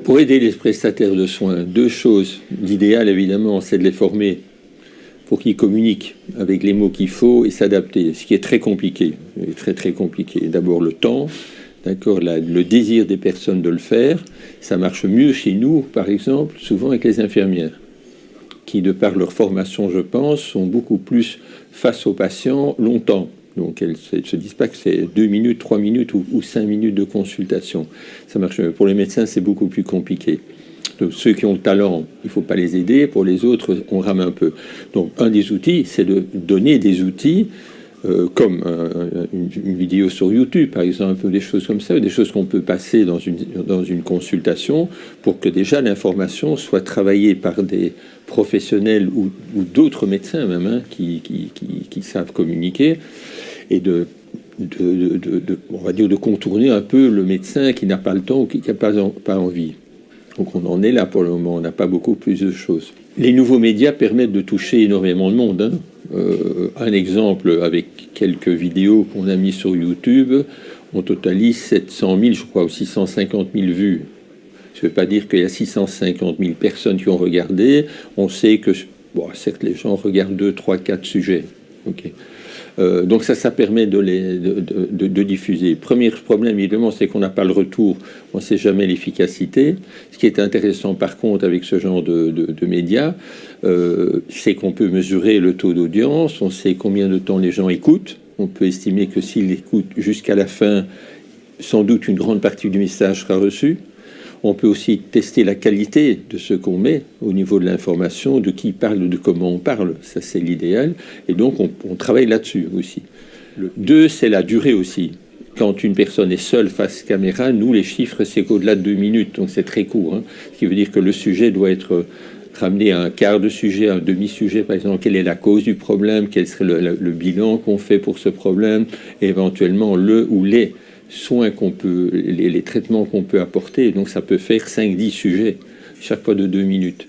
Pour aider les prestataires de soins, deux choses. L'idéal, évidemment, c'est de les former pour qu'ils communiquent avec les mots qu'il faut et s'adapter, ce qui est très compliqué, très très compliqué. D'abord le temps, d'accord, le désir des personnes de le faire. Ça marche mieux chez nous, par exemple, souvent avec les infirmières, qui, de par leur formation, je pense, sont beaucoup plus face aux patients longtemps. Donc elles ne se disent pas que c'est 2 minutes, 3 minutes ou 5 minutes de consultation. Ça marche mieux. Pour les médecins, c'est beaucoup plus compliqué. Donc, ceux qui ont le talent, il ne faut pas les aider. Pour les autres, on rame un peu. Donc un des outils, c'est de donner des outils comme une vidéo sur YouTube, par exemple, des choses comme ça, des choses qu'on peut passer dans une consultation pour que déjà l'information soit travaillée par des professionnels ou d'autres médecins même, hein, qui savent communiquer, et on va dire de contourner un peu le médecin qui n'a pas le temps ou qui n'a pas envie. Donc on en est là pour le moment, on n'a pas beaucoup plus de choses. Les nouveaux médias permettent de toucher énormément de monde, hein. Un exemple avec quelques vidéos qu'on a mis sur YouTube, on totalise 700 000, je crois, ou 650 000 vues. Je ne veux pas dire qu'il y a 650 000 personnes qui ont regardé. On sait que, bon, certes, les gens regardent 2, 3, 4 sujets. Okay. Donc ça permet de diffuser. Le premier problème, évidemment, c'est qu'on n'a pas le retour. On ne sait jamais l'efficacité. Ce qui est intéressant, par contre, avec ce genre de médias, c'est qu'on peut mesurer le taux d'audience. On sait combien de temps les gens écoutent. On peut estimer que s'ils écoutent jusqu'à la fin, sans doute une grande partie du message sera reçue. On peut aussi tester la qualité de ce qu'on met au niveau de l'information, de qui parle, de comment on parle. Ça, c'est l'idéal. Et donc, on travaille là-dessus aussi. Le 2, c'est la durée aussi. Quand une personne est seule face caméra, nous, les chiffres, c'est qu'au-delà de 2 minutes. Donc, c'est très court. Hein, ce qui veut dire que le sujet doit être ramené à un quart de sujet, à un demi-sujet, par exemple. Quelle est la cause du problème? Quel serait le bilan qu'on fait pour ce problème? Et éventuellement, le ou les soins les traitements qu'on peut apporter. Donc ça peut faire 5-10 sujets, chaque fois de 2 minutes.